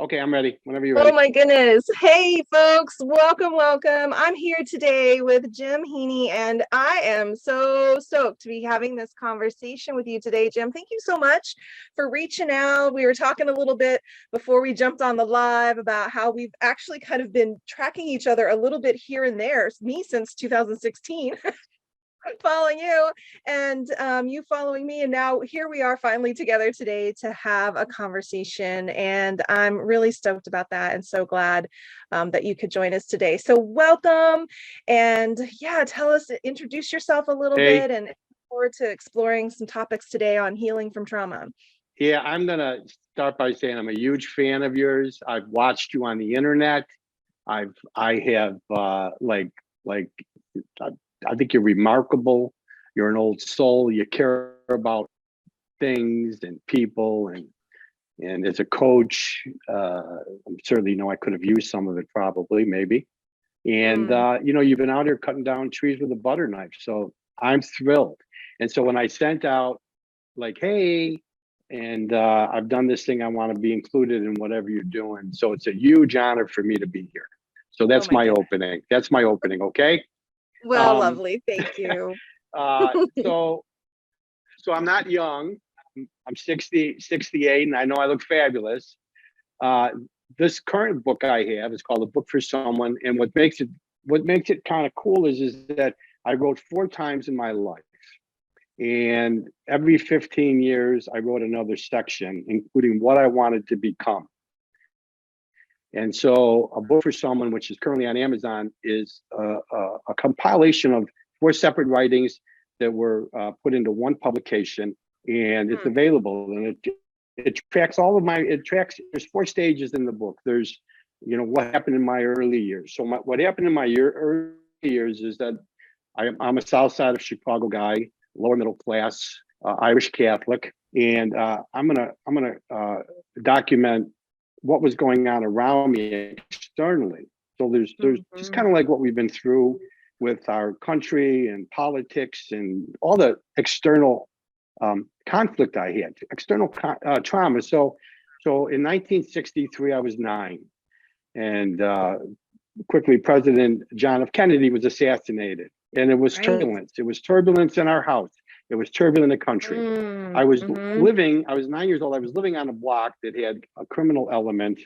Okay, I'm ready. Whenever you're Oh ready. my goodness. Hey folks, welcome, welcome. I'm here today with Jim Heaney, and I am so stoked to be having this conversation with you today, Jim. Thank you so much for reaching out. We were talking a little bit before we jumped on the live about how we've actually kind of been tracking each other a little bit here and there, me since 2016. Following you and you following me, and now here we are finally together today to have a conversation, and I'm really stoked about that and so glad that you could join us today. So welcome, and yeah, introduce yourself a little Hey, bit, and look forward to exploring some topics today on healing from trauma. yeah, I'm gonna start by saying I'm a huge fan of yours. I've watched you on the internet. I have like I, I think you're remarkable. You're an old soul. You care about things and people and as a coach, I'm certainly know I could have used some of it probably, maybe. And Mm. you've been out here cutting down trees with a butter knife. So I'm thrilled. And so when I sent out like, hey, and I've done this thing, I want to be included in whatever you're doing. So it's a huge honor for me to be here. So Oh that's my my goodness. opening. That's my opening. Okay. Well, Um, lovely. Thank you. uh, so, so I'm not young. I'm 68, and I know I look fabulous. Uh, this current book I have is called A Book for Someone. And what makes it kind of cool is that I wrote four times in my life. And every 15 years, I wrote another section, including what I wanted to become. And so, A Book for Someone, which is currently on Amazon, is a compilation of four separate writings that were put into one publication, and it's Hmm. available. And it tracks it tracks. There's four stages in the book. There's, what happened in my early years. So what happened in my early years is that I'm a South Side of Chicago guy, lower middle class, Irish Catholic, and I'm gonna document what was going on around me externally. So there's just kind Mhm. of like what we've been through with our country and politics and all the external conflict I had, external trauma. So in 1963, I was 9, and quickly President John F. Kennedy was assassinated, and it was Right. turbulence. It was turbulence in our house. It was turbulent in the country. Mm. I was Mhm. living. I was 9 years old. I was living on a block that had a criminal element.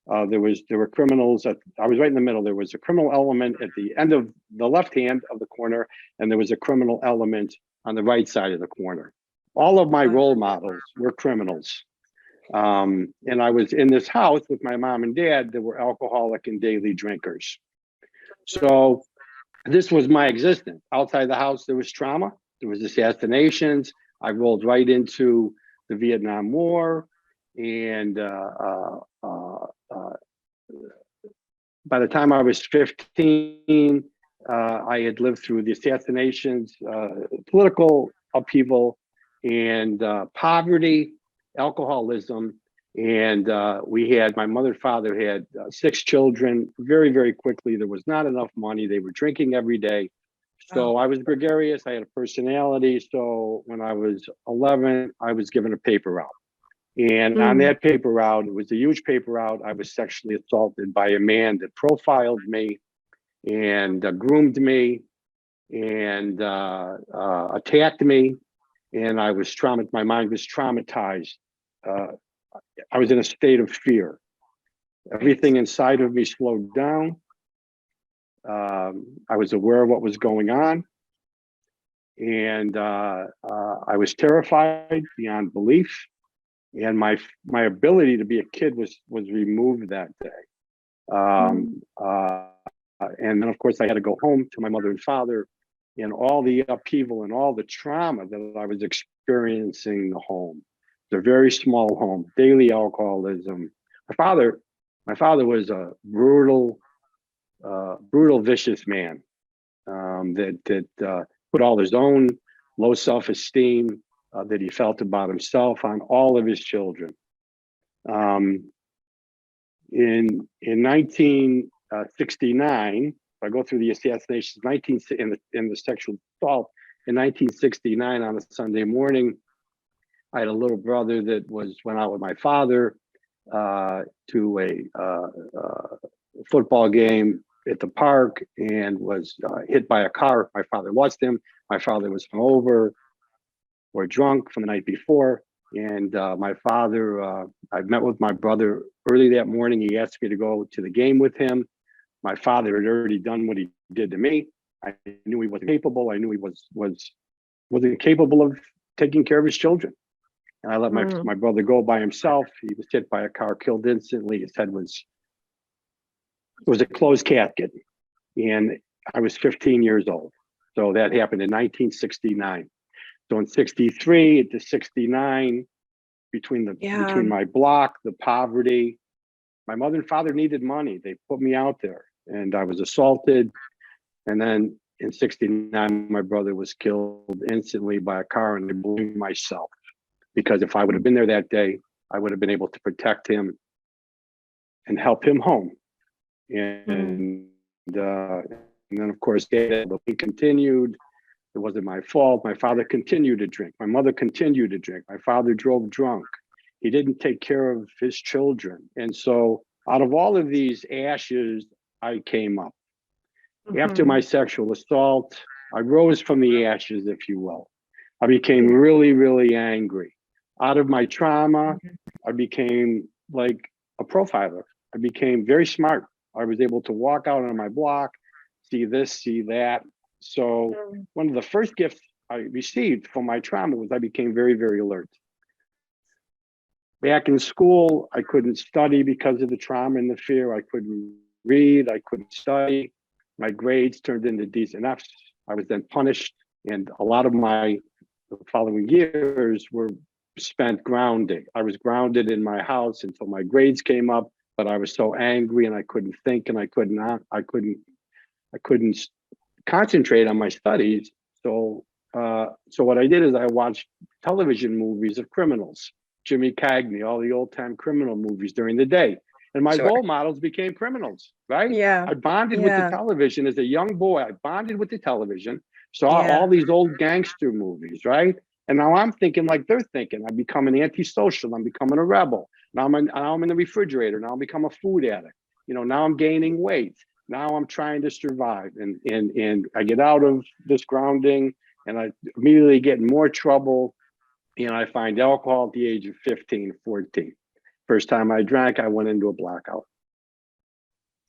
There were criminals. I was right in the middle. There was a criminal element at the end of the left hand of the corner, and there was a criminal element on the right side of the corner. All of my Wow. role models were criminals. And I was in this house with my mom and dad that were alcoholic and daily drinkers. So this was my existence. Outside the house, there was trauma, there was assassinations. I rolled right into the Vietnam War, and by the time I was 15, I had lived through the assassinations, political upheaval, and poverty, alcoholism. And my mother and father had 6 children. Very, very quickly, there was not enough money. They were drinking every day. Oh. So I was gregarious. I had a personality. So when I was 11, I was given a paper route. And on Mm. that paper route, it was a huge paper route. I was sexually assaulted by a man that profiled me and groomed me and attacked me. And I was traumatized. My mind was traumatized. Uh, I was in a state of fear. Right. Everything inside of me slowed down. I was aware of what was going on. And I was terrified beyond belief. And my ability to be a kid was removed that day. Mm. And then of course I had to go home to my mother and father, and all the upheaval and all the trauma that I was experiencing in the home. It's a very small home, daily alcoholism. My father, my father was a brutal, vicious man, that put all his own low self-esteem that he felt about himself on all of his children. Um, in 1969, if I go through the assassinations, 19 in the sexual assault in 1969 on a Sunday morning, I had a little brother that went out with my father, to a football game at the park and was hit by a car. My father lost him. My father was hungover or drunk from the night before. And my father, I met with my brother early that morning. He asked me to go to the game with him. My father had already done what he did to me. I knew he wasn't capable. I knew he wasn't capable of taking care of his children. And I let my brother go by himself. He was hit by a car, killed instantly. His head was a closed casket. And I was 15 years old. So that happened in 1969. So in 63 to 69, between my block, the poverty, my mother and father needed money. They put me out there and I was assaulted. And then in 69, my brother was killed instantly by a car, and I blamed myself because if I would have been there that day, I would have been able to protect him and help him home. And then of course, he continued. It wasn't my fault. My father continued to drink. My mother continued to drink. My father drove drunk. He didn't take care of his children. And so out of all of these ashes, I came up. After my sexual assault, I rose from the ashes, if you will. I became really, really angry. Out of my trauma, I became like a profiler. I became very smart. I was able to walk out on my block, see this, see that. So one of the first gifts I received from my trauma was I became very, very alert. Back in school, I couldn't study because of the trauma and the fear. I couldn't read, I couldn't study. My grades turned into D's and F's. I was then punished, and a lot of my following years were spent grounding. I was grounded in my house until my grades came up, but I was so angry and I couldn't think and I couldn't concentrate on my studies. So what I did is I watched television movies of criminals, Jimmy Cagney, all the old time criminal movies during the day. And my role models became criminals, right? Yeah. I bonded with the television as a young boy. I bonded with the television, saw all these old gangster movies, right? And now I'm thinking like they're thinking. I'm becoming antisocial. I'm becoming a rebel. Now I'm in the refrigerator. Now I'm become a food addict. You know, now I'm gaining weight. Now I'm trying to survive. And I get out of this grounding and I immediately get in more trouble. And I find alcohol at the age of 15, 14. First time I drank, I went into a blackout.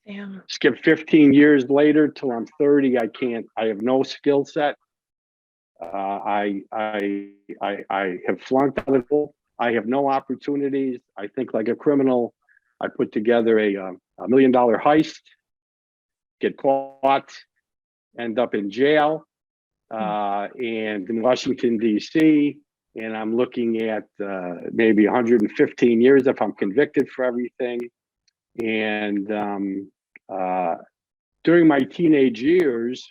Damn. Skip 15 years later till I'm 30. I have no skill set. I have flunked out of it. I have no opportunities. I think like a criminal. I put together a $1 million heist, get caught, end up in jail, and in Washington, D.C., and I'm looking at maybe 115 years if I'm convicted for everything. And during my teenage years,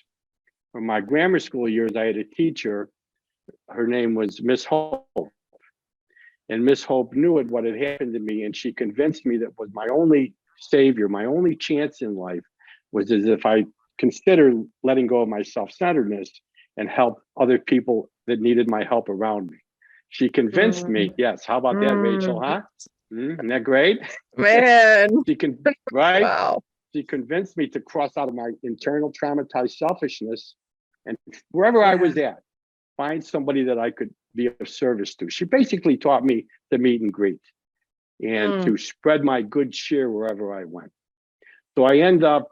or my grammar school years, I had a teacher. Her name was Miss Hope. And Miss Hope knew what had happened to me, and she convinced me that was my only savior, my only chance in life was as if I consider letting go of my self-centeredness and help other people that needed my help around me. She convinced me, yes. How about that, Rachel? Huh? Isn't that great? Man. Right? Wow. She convinced me to cross out of my internal traumatized selfishness and wherever I was at, find somebody that I could be of service to. She basically taught me to meet and greet and to spread my good cheer wherever I went. So I end up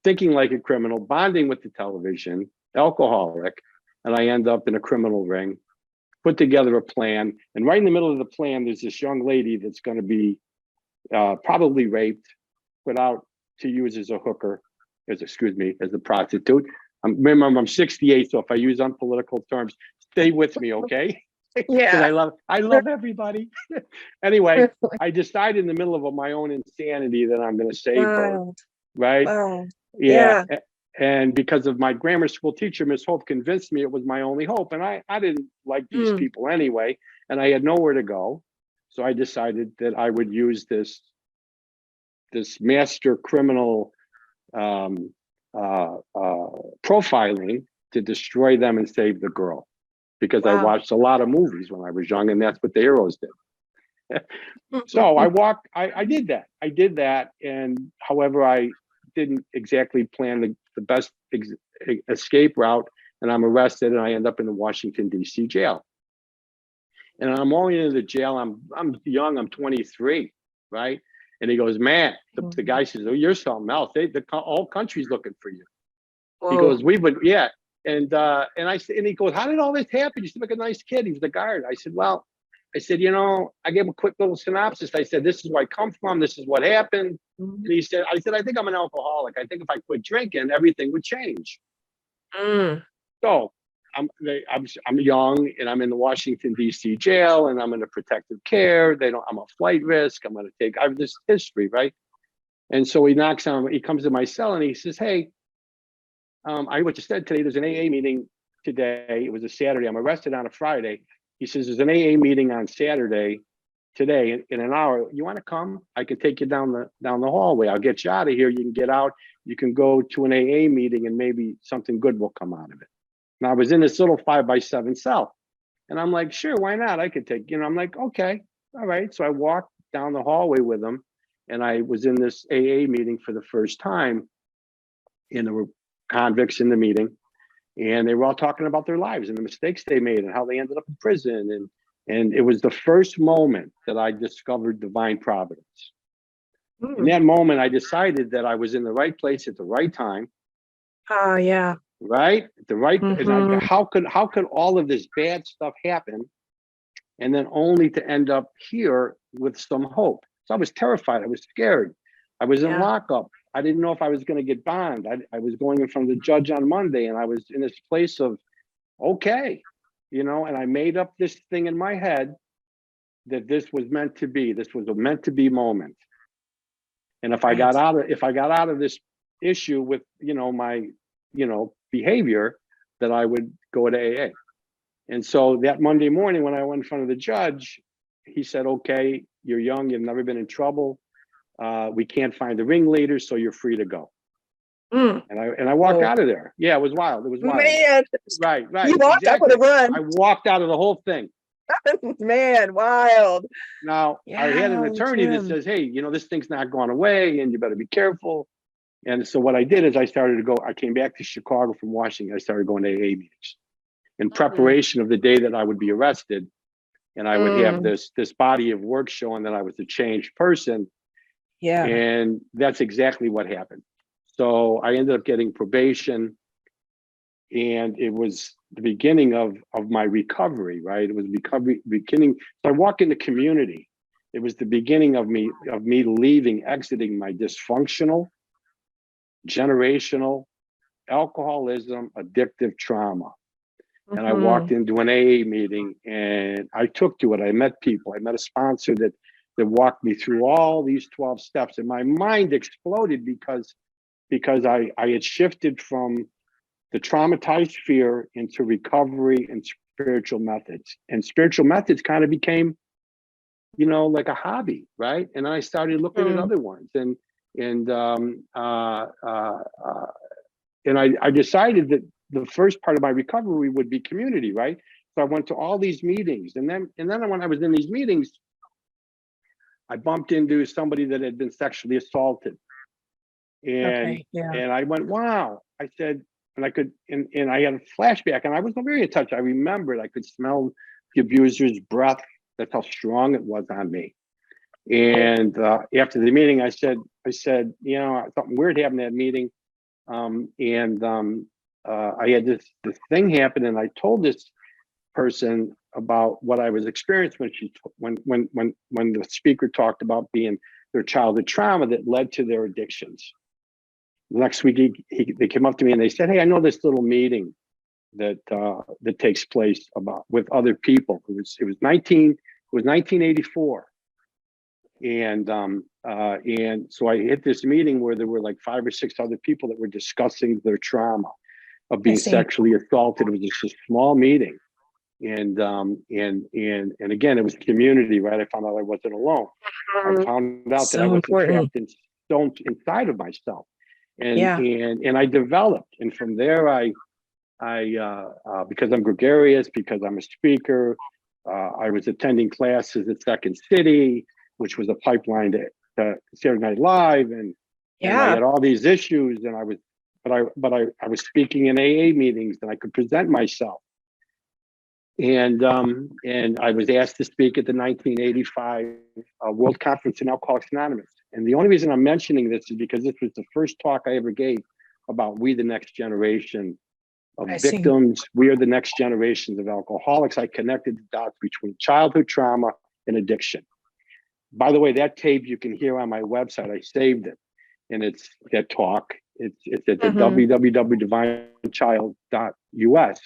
thinking like a criminal, bonding with the television, alcoholic, and I end up in a criminal ring. Put together a plan, and right in the middle of the plan, there's this young lady that's going to be probably raped, put out to use as a hooker, as a prostitute. Remember, I'm 68, so if I use unpolitical terms, stay with me, okay? Yeah. I love everybody. Anyway, I decide in the middle of my own insanity that I'm going to save her, right? Wow. Yeah. And because of my grammar school teacher, Miss Hope convinced me it was my only hope. And I didn't like these people anyway, and I had nowhere to go. So I decided that I would use this master criminal profiling to destroy them and save the girl. Because I watched a lot of movies when I was young, and that's what the heroes did. So I did that. And however, I didn't exactly plan the best escape route, and I'm arrested and I end up in the Washington, D.C. jail. And I'm only in the jail. I'm young. I'm 23, right? And he goes, man, the guy says, oh, you're something else. The whole country's looking for you. He goes, we would, yeah. And I said, and he goes, how did all this happen? You seem like a nice kid. He was the guard. I said, well, I said, I gave him a quick little synopsis. I said, this is where I come from. This is what happened. And he said, I think I'm an alcoholic. I think if I quit drinking, everything would change. So I'm young and I'm in the Washington, D.C. jail and I'm in a protective care. I'm a flight risk. I have this history, right? And so he comes to my cell and he says, hey, I what you said today, there's an AA meeting today. It was a Saturday. I'm arrested on a Friday. He says, there's an AA meeting on Saturday today in an hour. You want to come? I can take you down the hallway. I'll get you out of here. You can get out. You can go to an AA meeting and maybe something good will come out of it. And I was in this little 5x7 cell. And I'm like, sure, why not? I could take, I'm like, okay, all right. So I walked down the hallway with him and I was in this AA meeting for the first time. And there were convicts in the meeting. And they were all talking about their lives and the mistakes they made and how they ended up in prison. And it was the first moment that I discovered divine providence. In that moment, I decided that I was in the right place at the right time. Oh, yeah. Right? And how could all of this bad stuff happen? And then only to end up here with some hope. So I was terrified. I was scared. I was in lockup. I didn't know if I was going to get bond. I was going in front of the judge on Monday and I was in this place of, okay, and I made up this thing in my head that this was meant to be. This was a meant to be moment. And if I got out of this issue with, my, behavior, that I would go to AA. And so that Monday morning when I went in front of the judge, he said, okay, you're young, you've never been in trouble. We can't find the ringleader, so you're free to go. And I walked out of there. Yeah, it was wild. It was wild. Man. Right. You walked up with a run. I walked out of the whole thing. Man, wild. Now, I had an attorney that says, hey, this thing's not going away and you better be careful. And so what I did is I came back to Chicago from Washington. I started going to AA meetings in preparation of the day that I would be arrested. And I would have this body of work showing that I was a changed person. Yeah. And that's exactly what happened. So I ended up getting probation. And it was the beginning of my recovery, right? It was beginning. So I walk in the community. It was the beginning of me exiting my dysfunctional, generational alcoholism, addictive trauma. And I walked into an AA meeting and I took to it. I met people. I met a sponsor that walked me through all these 12 steps. And my mind exploded because I had shifted from the traumatized fear into recovery and spiritual methods. And spiritual methods kind of became, like a hobby, right? And I started looking at other ones. And I decided that the first part of my recovery would be community, right? So I went to all these meetings, and then when I was in these meetings, I bumped into somebody that had been sexually assaulted, and I went, wow. I said, and I could, and I had a flashback, and I was very in touch. I remembered I could smell the abuser's breath. That's how strong it was on me. And after the meeting, I said, something weird happened at that meeting. I had this thing happen, and I told this person about what I was experiencing when the speaker talked about being their childhood trauma that led to their addictions. The next week, they came up to me and they said, "Hey, I know this little meeting that takes place with other people." It was 1984. And so I hit this meeting where there were like 5 or 6 other people that were discussing their trauma of being sexually assaulted. It was just a small meeting, and again, it was community, right? I found out I wasn't alone. I found out that I wasn't trapped inside of myself, and I developed, and from there I because I'm gregarious, because I'm a speaker, I was attending classes at Second City, which was a pipeline to Saturday Night Live, and I had all these issues, and I was speaking in AA meetings, and I could present myself. And I was asked to speak at the 1985 World Conference in Alcoholics Anonymous. And the only reason I'm mentioning this is because this was the first talk I ever gave about we, the next generation of victims. We are the next generations of alcoholics. I connected the dots between childhood trauma and addiction. By the way, that tape you can hear on my website. I saved it, and it's that talk. It's at the www.divinechild.us.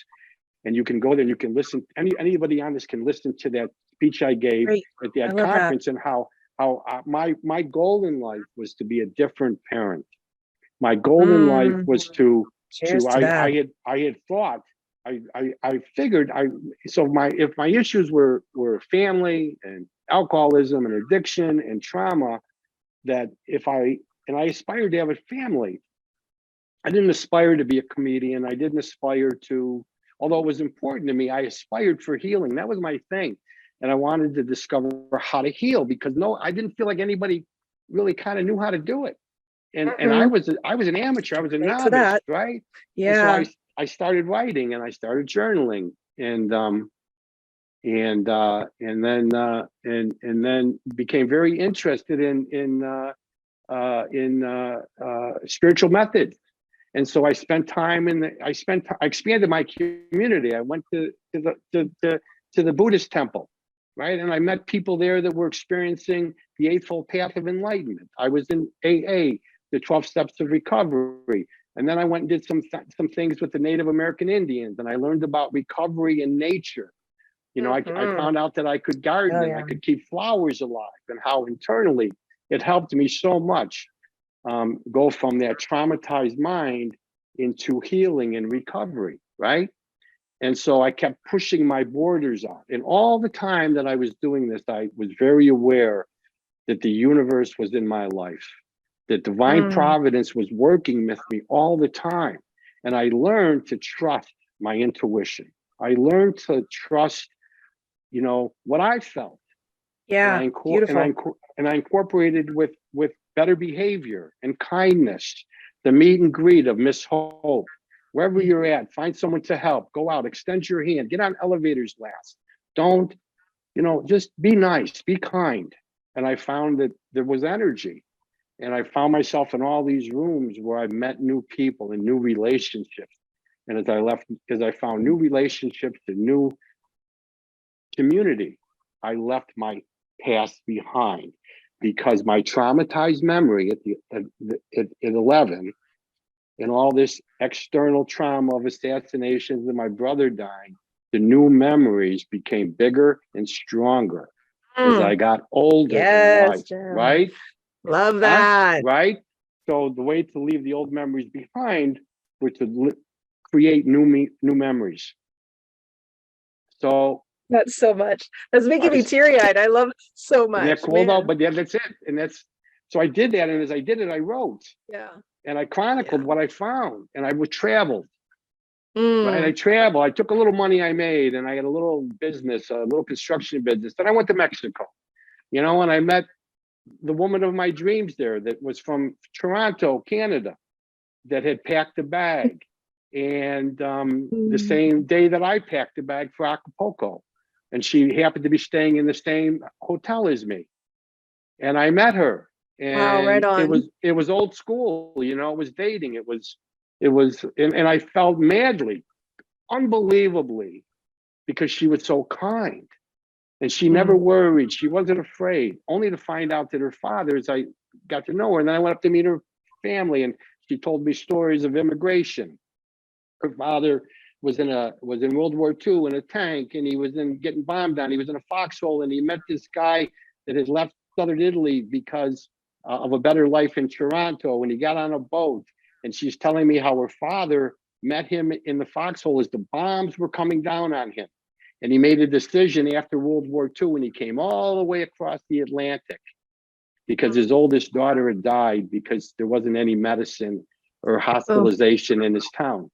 And you can go there and you can listen. Anybody on this can listen to that speech I gave at that conference, and how my goal in life was to be a different parent. My goal in life was I had thought, I figured if my issues were family and alcoholism and addiction and trauma, that I aspired to have a family. I didn't aspire to be a comedian. I didn't aspire to, although it was important to me, I aspired for healing. That was my thing. And I wanted to discover how to heal, because I didn't feel like anybody really kind of knew how to do it. And I was an amateur. I was a novice, right? Yeah. And so I started writing, and I started journaling, and then became very interested in spiritual methods. And so I spent time I expanded my community. I went to the Buddhist temple, right? And I met people there that were experiencing the Eightfold Path of Enlightenment. I was in AA, the 12 Steps of Recovery. And then I went and did some things with the Native American Indians, and I learned about recovery in nature. I found out that I could garden, I could keep flowers alive, and how internally it helped me so much go from that traumatized mind into healing and recovery, right? And so I kept pushing my borders out. And all the time that I was doing this, I was very aware that the universe was in my life, that divine providence was working with me all the time. And I learned to trust my intuition. I learned to trust, what I felt. Yeah, beautiful. And I incorporated with better behavior and kindness, the meet and greet of Miss Hope. Wherever you're at, find someone to help. Go out, extend your hand, get on elevators last. Don't, just be nice, be kind. And I found that there was energy. And I found myself in all these rooms where I met new people and new relationships. And as I found new relationships and new community, I left my past behind, because my traumatized memory at 11, and all this external trauma of assassinations and my brother dying, the new memories became bigger and stronger as I got older in life, right? Love that. Right? So the way to leave the old memories behind was to create new memories. So that's so much. That's making me teary-eyed. I love it so much. Yeah, cool though, but yeah, that's it. And so I did that, and as I did it, I wrote. Yeah. And I chronicled what I found, and I would travel. Right? I traveled. I took a little money I made, and I had a little business, a little construction business. Then I went to Mexico, and I met the woman of my dreams there, that was from Toronto, Canada, that had packed a bag. And the same day that I packed a bag for Acapulco, and she happened to be staying in the same hotel as me. And I met her. And wow, right on. It was old school, it was dating. It was, and I felt madly, unbelievably, because she was so kind, and she never worried. She wasn't afraid, only to find out that her father, as I got to know her, and then I went up to meet her family, and she told me stories of immigration. Her father was in World War II in a tank, and he was getting bombed on. He was in a foxhole, and he met this guy that had left Southern Italy because of a better life in Toronto, and he got on a boat, and she's telling me how her father met him in the foxhole as the bombs were coming down on him. And he made a decision after World War II, and he came all the way across the Atlantic because his oldest daughter had died because there wasn't any medicine or hospitalization in his town.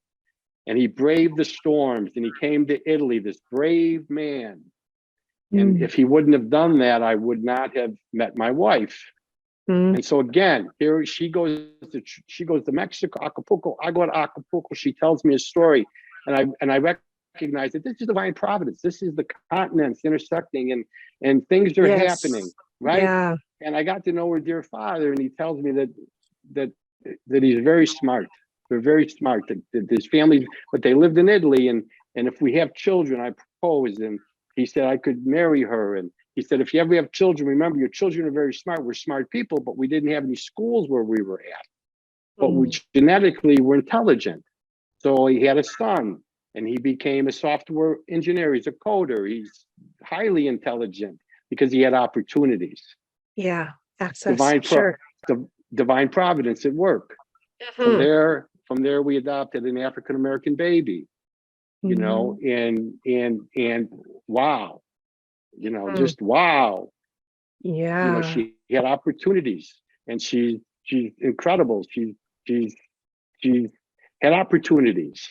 And he braved the storms, and he came to Italy, this brave man. And if he wouldn't have done that, I would not have met my wife. And so again, here she goes to Mexico, Acapulco. I go to Acapulco. She tells me a story, and I recognize that this is divine providence. This is the continents intersecting, and things are happening, right? Yeah. And I got to know her dear father, and he tells me that he's very smart. They're very smart. That his family, but they lived in Italy, and if we have children, I proposed, and he said I could marry her, and he said, if you ever have children, remember your children are very smart. We're smart people, but we didn't have any schools where we were at. But we genetically were intelligent. So he had a son, and he became a software engineer. He's a coder. He's highly intelligent because he had opportunities. Yeah, access. Divine providence at work. From there, we adopted an African American baby. You know, and wow. Just wow. Yeah. She had opportunities, and she's incredible. She's had opportunities,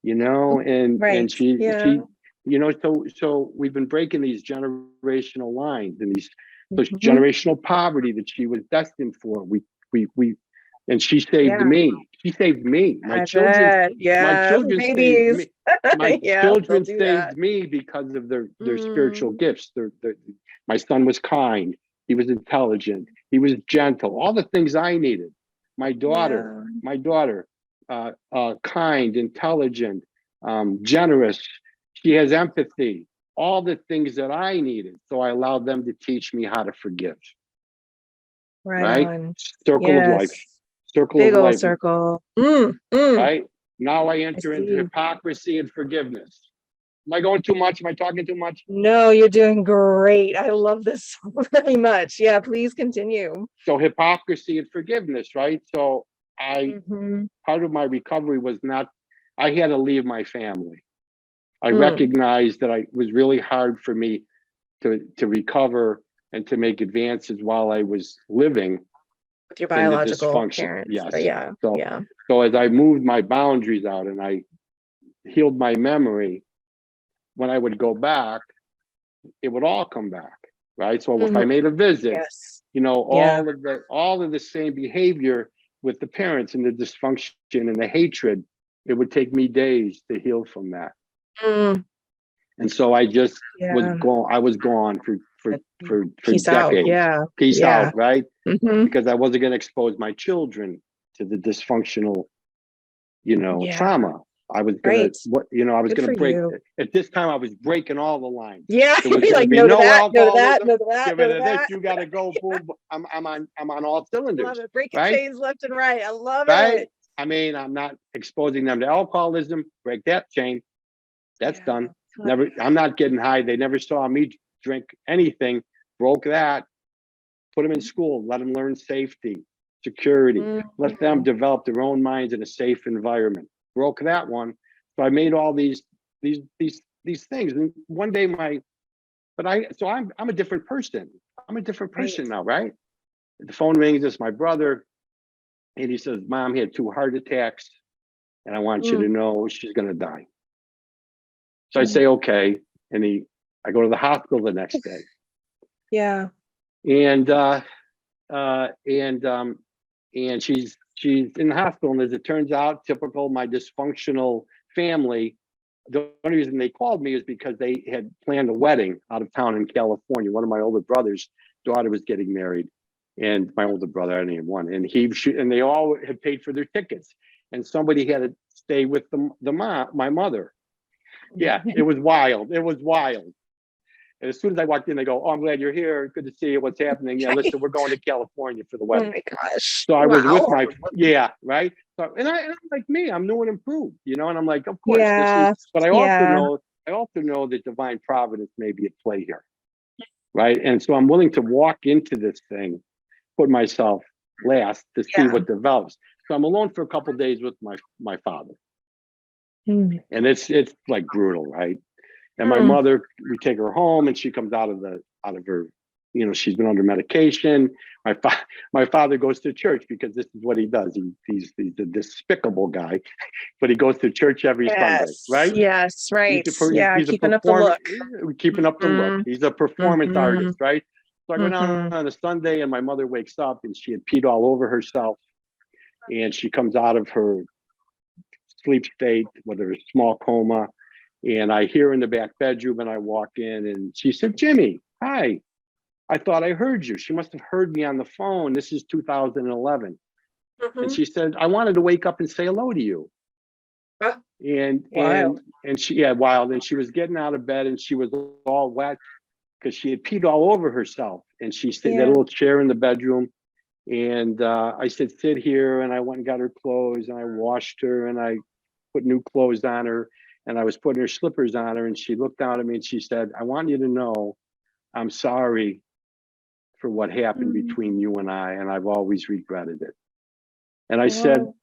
and she so we've been breaking these generational lines and these generational poverty that she was destined for. We and she saved me. She saved me. My children saved me. My children saved me because of their spiritual gifts. My son was kind. He was intelligent. He was gentle. All the things I needed. My daughter, kind, intelligent, generous. She has empathy. All the things that I needed. So I allowed them to teach me how to forgive. Right? Circle of life. Circle Big of old life. Circle. Right? Now I enter into hypocrisy and forgiveness. Am I going too much? Am I talking too much? No, you're doing great. I love this so very much. Yeah, please continue. So hypocrisy and forgiveness, right? So part of my recovery was I had to leave my family. I recognized that it was really hard for me to recover and to make advances while I was living with your biological parents. Yes. So as I moved my boundaries out and I healed my memory, when I would go back, it would all come back, right? So if I made a visit, all of the same behavior with the parents and the dysfunction and the hatred, it would take me days to heal from that. And so I just was gone. I was gone for Peace decades. Out. Peace out, right? Because I wasn't going to expose my children to the dysfunctional, trauma. I was gonna, I was gonna break. At this time, I was breaking all the lines. Yeah, it was like no alcoholism. No to that. Give it to this. You got to go. Boom. I'm on all cylinders. Love it. Breaking chains left and right. I love it. it. I mean, I'm not exposing them to alcoholism. Break that chain. That's done. Never. I'm not getting high. They never saw me drink anything. Broke that. Put them in school. Let them learn safety, security. Let them develop their own minds in a safe environment. Broke that one. So I made all these things. And one day I'm a different person. I'm a different person now, right? The phone rings, it's my brother, and he says, Mom had 2 heart attacks, and I want you to know she's gonna die. So I say, okay. And I go to the hospital the next day. Yeah. And she's in the hospital, and as it turns out, typical my dysfunctional family, the only reason they called me is because they had planned a wedding out of town in California. One of my older brother's daughter was getting married, and my older brother, I only had one, and they all had paid for their tickets, and somebody had to stay with my mother. Yeah, it was wild. It was wild. And as soon as I walked in, they go, "Oh, I'm glad you're here. Good to see you. What's happening? Yeah, listen, we're going to California for the wedding." Oh my gosh! So I was with right. So and I'm like me, I'm new and improved, and I'm like, of course, but I also know that divine providence may be at play here, right? And so I'm willing to walk into this thing, put myself last to see what develops. So I'm alone for a couple of days with my father, and it's like brutal, right? And my mother, we take her home, and she comes out of her she's been under medication. My father goes to church because this is what he does. He's a despicable guy, but he goes to church every Sunday, right? Yes, right. He's Keeping up the look. Keeping up the look. He's a performance artist, right? So I go down on a Sunday and my mother wakes up and she had peed all over herself. And she comes out of her sleep state, whether it's small coma. And I hear her in the back bedroom and I walk in and she said, "Jimmy, hi. I thought I heard you." She must have heard me on the phone. This is 2011. And she said, "I wanted to wake up and say hello to you." Wild. And she, yeah, wild. And she was getting out of bed and she was all wet because she had peed all over herself. And she stayed in that little chair in the bedroom. And I said, "Sit here." And I went and got her clothes and I washed her and I put new clothes on her and I was putting her slippers on her. And she looked down at me and she said, "I want you to know I'm sorry for what happened between you and I've always regretted it." And I said,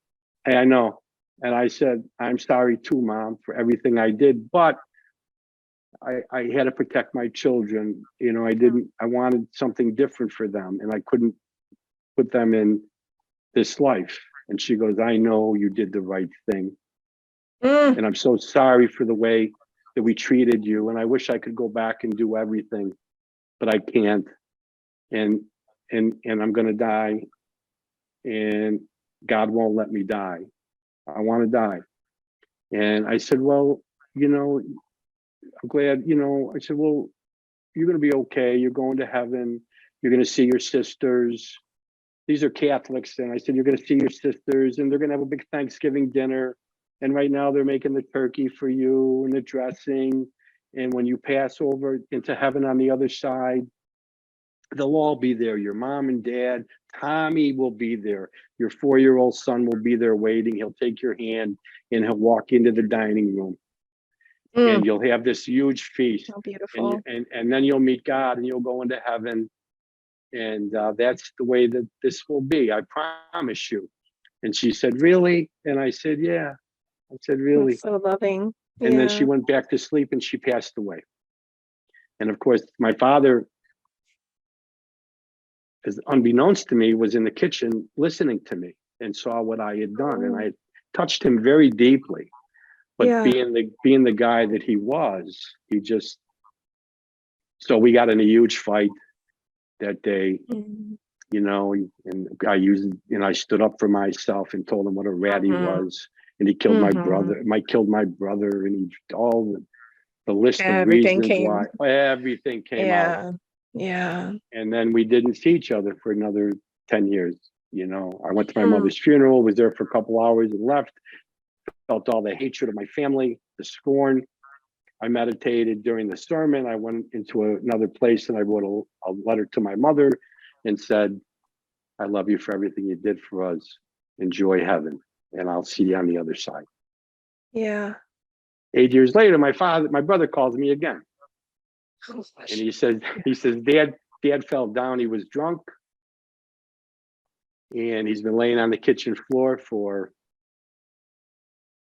"Hey, I know." And I said, "I'm sorry too, Mom, for everything I did, but I had to protect my children. I wanted something different for them and I couldn't put them in this life." And she goes, "I know you did the right thing. And I'm so sorry for the way that we treated you. And I wish I could go back and do everything, but I can't. And I'm going to die and God won't let me die. I want to die." And I said, "Well, I'm glad, I said, well, you're going to be okay. You're going to heaven. You're going to see your sisters. These are Catholics." And I said, "You're going to see your sisters and they're going to have a big Thanksgiving dinner. And right now they're making the turkey for you and the dressing. And when you pass over into heaven on the other side, they'll all be there. Your mom and dad, Tommy will be there. Your 4-year-old son will be there waiting. He'll take your hand and he'll walk into the dining room. And you'll have this huge feast. So beautiful. And then you'll meet God and you'll go into heaven. And that's the way that this will be. I promise you." And she said, "Really?" And I said, "Yeah." I said, "Really?" That's so loving. And then she went back to sleep and she passed away. And of course, my father, as unbeknownst to me, was in the kitchen listening to me and saw what I had done. And I had touched him very deeply. But being the guy that he was, so we got in a huge fight that day, and I stood up for myself and told him what a rat he was. And he killed my brother, and all the list of reasons why everything came out. Yeah. And then we didn't see each other for another 10 years. I went to my mother's funeral, was there for a couple hours and left, felt all the hatred of my family, the scorn. I meditated during the sermon. I went into another place and I wrote a letter to my mother and said, "I love you for everything you did for us. Enjoy heaven. And I'll see you on the other side." Yeah. 8 years later, my brother calls me again. And he says, Dad fell down. He was drunk. And he's been laying on the kitchen floor for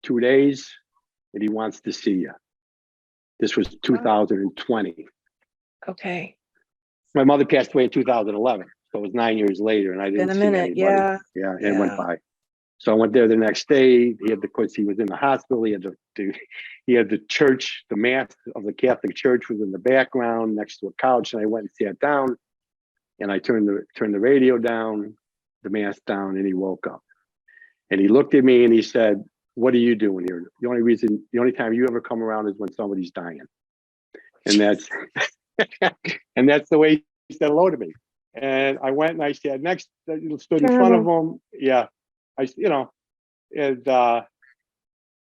2 days. And he wants to see you. This was 2020. Okay. My mother passed away in 2011. So it was 9 years later. And I didn't see anybody. Yeah, it went by. So I went there the next day. Of course, he was in the hospital. He had the church, the mass of the Catholic Church was in the background next to a couch. And I went and sat down and I turned the radio down, the mass down, and he woke up. And he looked at me and he said, "What are you doing here? The only time you ever come around is when somebody's dying." And that's and that's the way he said hello to me. And I went and I stood in front of him. Yeah.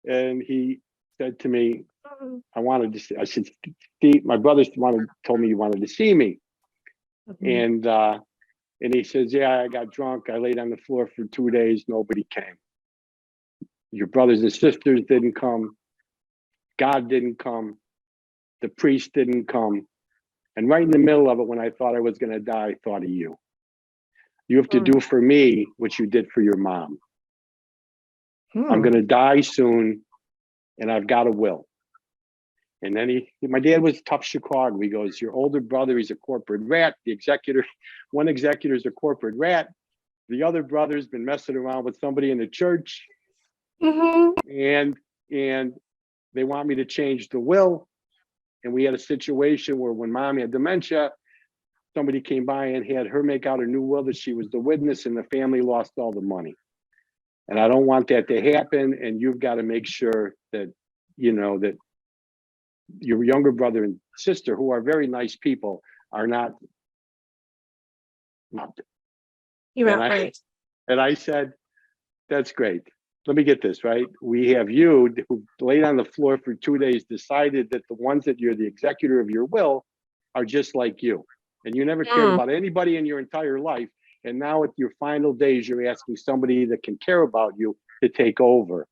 And he said to me, I said, "Steve, my brother told me you wanted to see me." And he says, "Yeah, I got drunk. I laid on the floor for 2 days. Nobody came. Your brothers and sisters didn't come. God didn't come. The priest didn't come. And right in the middle of it, when I thought I was going to die, I thought of you. You have to do for me what you did for your mom. I'm going to die soon, and I've got a will. And then my dad was tough Chicago. He goes, your older brother, he's a corporate rat. One executor is a corporate rat. The other brother's been messing around with somebody in the church. And they want me to change the will. And we had a situation where when mom had dementia, somebody came by and had her make out a new will that she was the witness, and the family lost all the money. And I don't want that to happen. And you've got to make sure that, that your younger brother and sister, who are very nice people, are not. You're right. And I said, that's great. Let me get this right. We have you who laid on the floor for 2 days, decided that the ones that you're the executor of your will are just like you. And you never cared about anybody in your entire life. And now at your final days, you're asking somebody that can care about you to take over.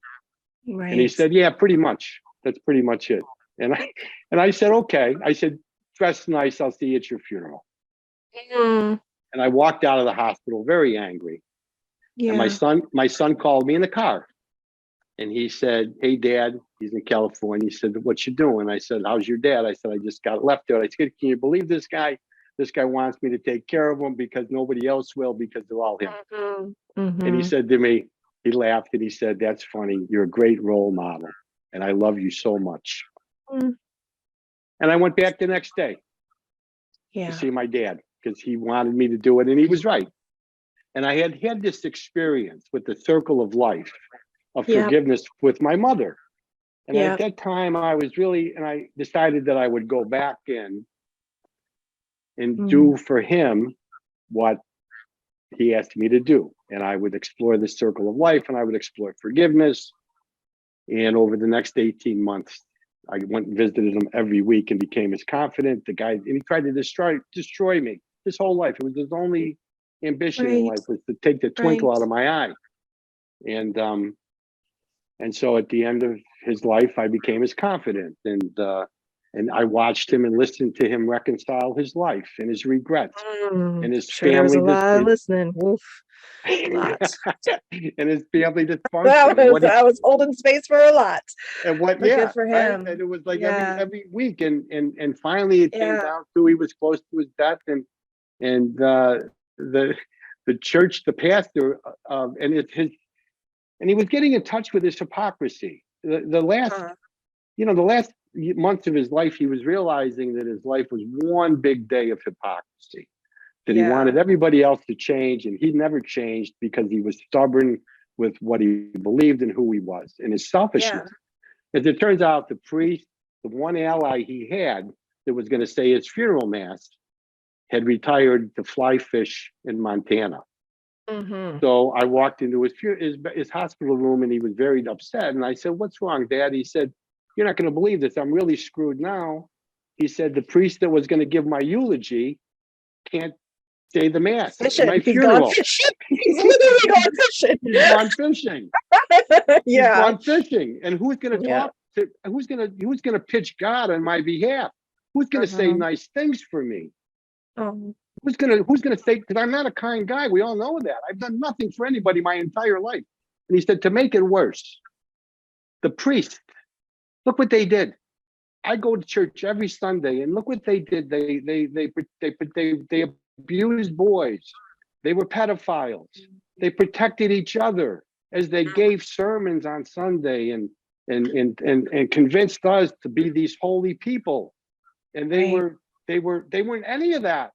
Right. And he said, yeah, pretty much. That's pretty much it. And I said, okay. I said, dress nice. I'll see you at your funeral. And I walked out of the hospital very angry. Yeah. And my son called me in the car, and he said, hey, Dad, he's in California. He said, what you doing? I said, how's your dad? I said, I just got left there. I said, can you believe this guy? This guy wants me to take care of him because nobody else will, because they're all him. And he said to me, he laughed and he said, that's funny. You're a great role model. And I love you so much. And I went back the next day to see my dad because he wanted me to do it. And he was right. And I had this experience with the circle of life of forgiveness with my mother. And at that time I decided that I would go back in and do for him what he asked me to do. And I would explore the circle of life, and I would explore forgiveness. And over the next 18 months, I went and visited him every week and became his confidant. The guy, and he tried to destroy me his whole life. It was his only ambition in life, was to take the twinkle out of my eye. And so at the end of his life, I became his confidant, and I watched him and listened to him reconcile his life and his regrets and his family. There was a lot of listening. Oof. Lots. And his family dysfunction. I was holding space for a lot. And good for him. Right? And it was like every week, and finally it came down to he was close to his death, and the church, the pastor, and he was getting in touch with his hypocrisy. The last months of his life, he was realizing that his life was one big day of hypocrisy. That he wanted everybody else to change, and he never changed because he was stubborn with what he believed and who he was, and his selfishness. As it turns out, the priest, the one ally he had that was going to say his funeral mass, had retired to fly fish in Montana. So I walked into his hospital room, and he was very upset. And I said, "What's wrong, Dad?" He said, "You're not going to believe this. I'm really screwed now." He said, "The priest that was going to give my eulogy can't say the mass at my funeral." He's literally gone fishing. He's gone fishing. He's gone fishing. And who's going to talk to? Who's going to pitch God on my behalf? Who's going to say nice things for me? Who's gonna say? Because I'm not a kind guy. We all know that. I've done nothing for anybody my entire life. And he said, to make it worse, the priest, look what they did. I go to church every Sunday, and look what they did. They abused boys. They were pedophiles. They protected each other as they gave sermons on Sunday and convinced us to be these holy people. And they weren't any of that.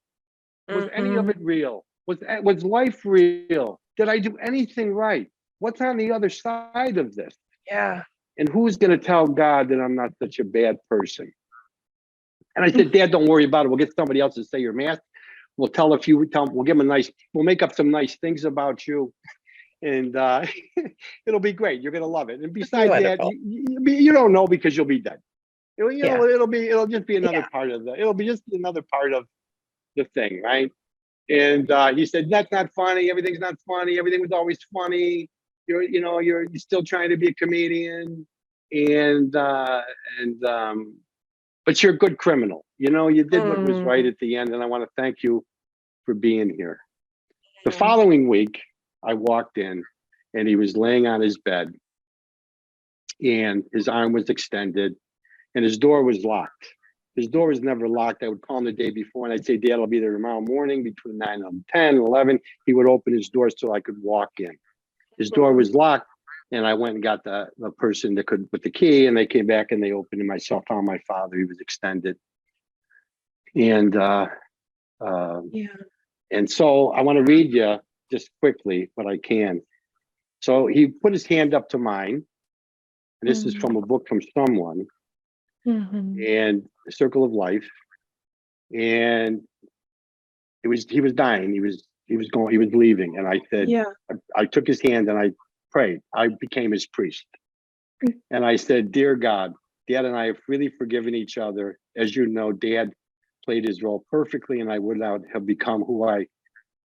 Was any of it real? Was life real? Did I do anything right? What's on the other side of this? And who's going to tell God that I'm not such a bad person? And I said, Dad, don't worry about it. We'll get somebody else to say your mass. We'll we'll give them we'll make up some nice things about you. And it'll be great. You're going to love it. And besides that, you don't know because you'll be dead. It'll just be another part of it'll be just another part of the thing, right? And he said, that's not funny. Everything's not funny. Everything was always funny. You're still trying to be a comedian, but you're a good criminal. You did what was right at the end, and I want to thank you for being here. The following week, I walked in, and he was laying on his bed, and his arm was extended, and his door was locked. His door was never locked. I would call him the day before and I'd say, Dad, I'll be there tomorrow morning between 9 and 10, 11. He would open his door so I could walk in. His door was locked, and I went and got the person that could with the key, and they came back and they opened it myself. Found my father. He was extended. And and so I want to read you just quickly what I can. So he put his hand up to mine. And this is from a book from someone, and The Circle of Life. And he was dying. He was leaving. And I said, I took his hand and I prayed. I became his priest. And I said, Dear God, Dad and I have freely forgiven each other. As you know, Dad played his role perfectly, and I would not have become who I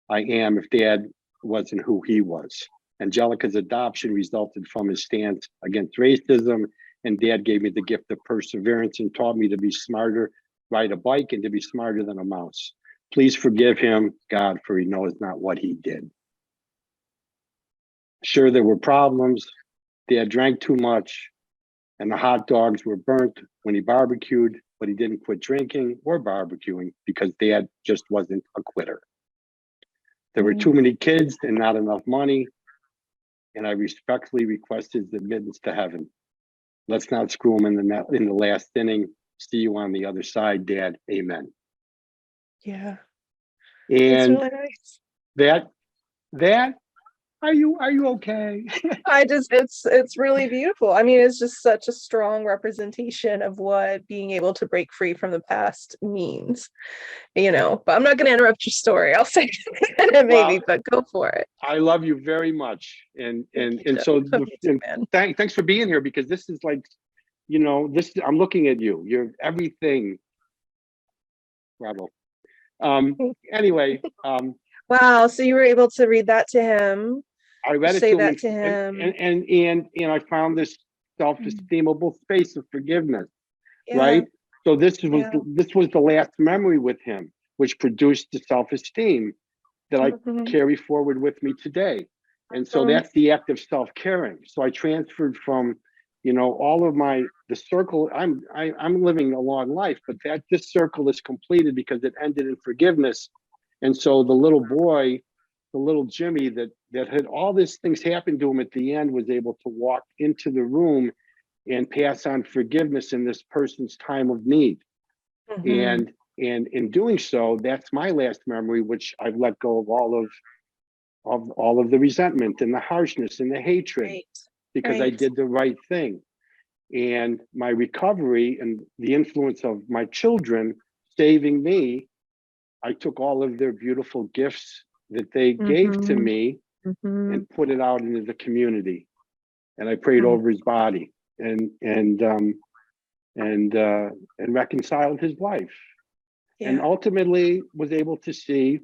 am if Dad wasn't who he was. Angelica's adoption resulted from his stance against racism, and Dad gave me the gift of perseverance and taught me to be smarter, ride a bike, and to be smarter than a mouse. Please forgive him, God, for he knows not what he did. Sure, there were problems. Dad drank too much, and the hot dogs were burnt when he barbecued, but he didn't quit drinking or barbecuing because Dad just wasn't a quitter. There were too many kids and not enough money, and I respectfully request his admittance to heaven. Let's not screw him in the last inning. See you on the other side, Dad. Amen. Yeah. And it's really nice. that are you okay? It's really beautiful. I mean, it's just such a strong representation of what being able to break free from the past means, but I'm not going to interrupt your story. I'll say it maybe, but go for it. I love you very much. And so thanks for being here, because this is like, I'm looking at you. You're everything. Bravo. Anyway. Wow. So you were able to read that to him. I read it to him, and I found this self-esteemable space of forgiveness, right? So this was the last memory with him, which produced the self-esteem that I carry forward with me today. And so that's the act of self-caring. So I transferred from, all of the circle. I'm living a long life, but this circle is completed because it ended in forgiveness. And so the little boy, the little Jimmy that had all these things happen to him at the end, was able to walk into the room and pass on forgiveness in this person's time of need. And in doing so, that's my last memory, which I've let go of all of the resentment and the harshness and the hatred, because I did the right thing. And my recovery and the influence of my children saving me, I took all of their beautiful gifts that they gave to me and put it out into the community. And I prayed over his body and reconciled his life. And ultimately was able to see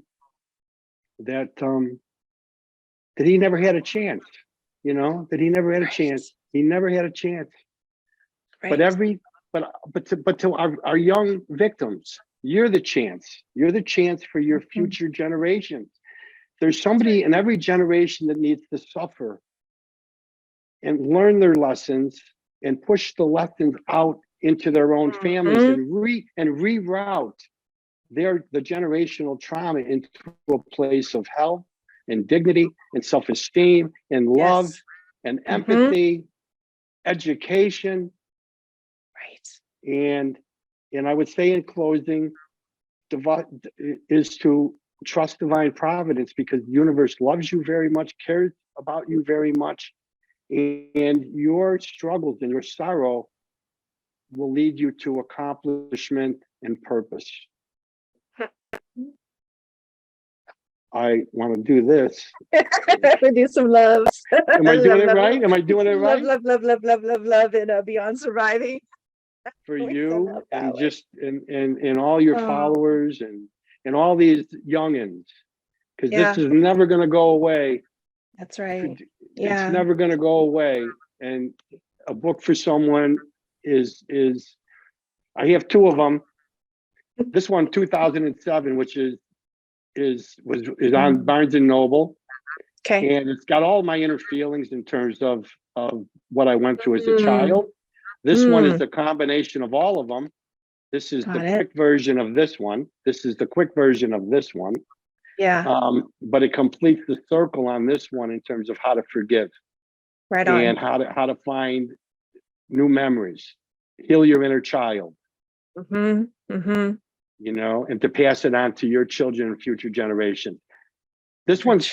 that that he never had a chance, that he never had a chance. He never had a chance. But to our young victims, you're the chance. You're the chance for your future generations. There's somebody in every generation that needs to suffer and learn their lessons and push the lessons out into their own families and reroute the generational trauma into a place of health and dignity and self-esteem and love and empathy, education. And I would say in closing, is to trust divine providence, because the universe loves you very much, cares about you very much, and your struggles and your sorrow will lead you to accomplishment and purpose. I want to do this. Do some loves. Am I doing it right? Am I doing it right? Love, and beyond surviving. For you and just and all your followers and all these youngins, because this is never going to go away. That's right. It's never going to go away. And a book for someone is I have two of them. This one, 2007, which is on Barnes and Noble. Okay. And it's got all my inner feelings in terms of what I went through as a child. This one is the combination of all of them. This is the quick version of this one. This is the quick version of this one. Yeah. But it completes the circle on this one in terms of how to forgive. Right on. And how to find new memories, heal your inner child. You know, and to pass it on to your children and future generations. This one's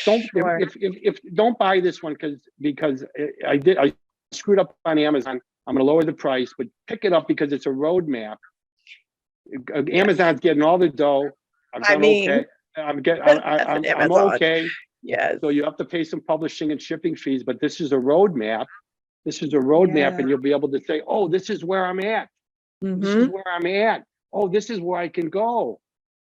don't buy this one because I screwed up on Amazon. I'm going to lower the price, but pick it up because it's a roadmap. Amazon's getting all the dough. I'm okay. I'm okay. Yes. So you have to pay some publishing and shipping fees, but this is a roadmap. This is a roadmap, and you'll be able to say, "Oh, this is where I'm at. This is where I'm at. Oh, this is where I can go."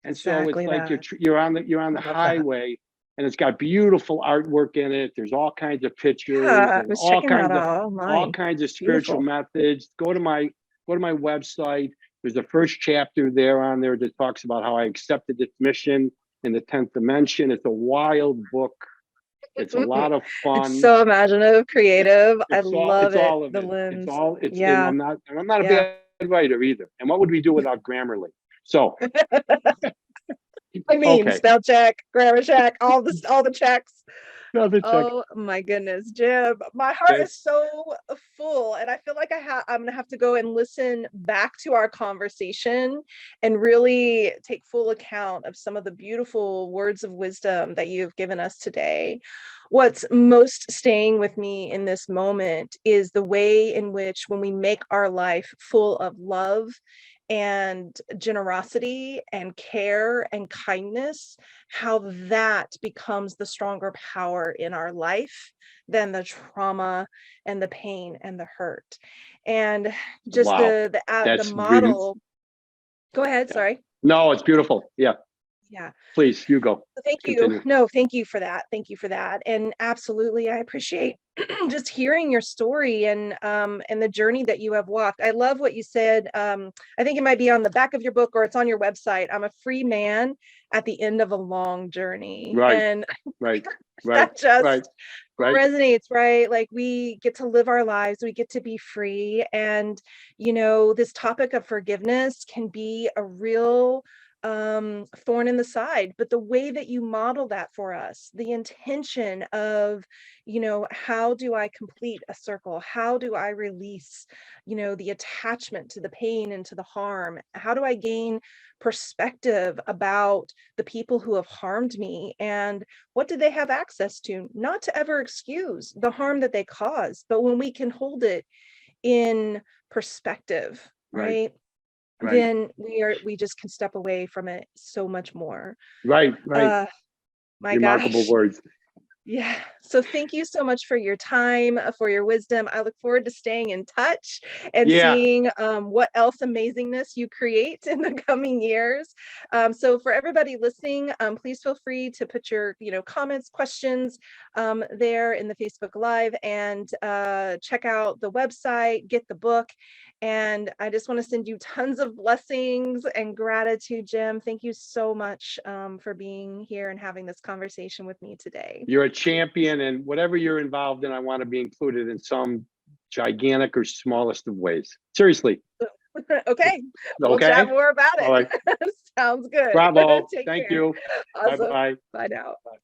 And so it's like you're on the highway, and it's got beautiful artwork in it. There's all kinds of pictures, and all kinds of spiritual methods. Go to my website. There's the first chapter there on there that talks about how I accepted this mission in the 10th dimension. It's a wild book. It's a lot of fun. It's so imaginative, creative. I love it. All of the it. lens. And I'm not a bad writer either. And what would we do without Grammarly? So I mean, spell check, grammar check, all the checks. Oh my goodness, Jim, my heart is so full, and I feel like I'm gonna have to go and listen back to our conversation and really take full account of some of the beautiful words of wisdom that you've given us today. What's most staying with me in this moment is the way in which, when we make our life full of love and generosity and care and kindness, how that becomes the stronger power in our life than the trauma and the pain and the hurt. And just the model. Go ahead. Sorry. No, it's beautiful. Yeah. Please, you go. Thank you. No, thank you for that. Thank you for that. And absolutely, I appreciate just hearing your story and the journey that you have walked. I love what you said. I think it might be on the back of your book or it's on your website. I'm a free man at the end of a long journey. Right. And that just resonates, right? Like, we get to live our lives, we get to be free. And, you know, this topic of forgiveness can be a real thorn in the side, but the way that you model that for us, the intention of, you know, how do I complete a circle? How do I release, you know, the attachment to the pain and to the harm? How do I gain perspective about the people who have harmed me, and what did they have access to? Not to ever excuse the harm that they caused, but when we can hold it in perspective, right? Then we just can step away from it so much more. My remarkable words. Yeah. So thank you so much for your time, for your wisdom. I look forward to staying in touch and seeing what else amazingness you create in the coming years. So for everybody listening, please feel free to put your, comments, questions there in the Facebook Live, and check out the website, get the book. And I just want to send you tons of blessings and gratitude, Jim. Thank you so much for being here and having this conversation with me today. You're a champion, and whatever you're involved in, I want to be included in some gigantic or smallest of ways. Seriously. Okay. We'll chat more about it. All right. Sounds good. Bravo. Thank you. Awesome. Bye-bye. Bye now. Bye.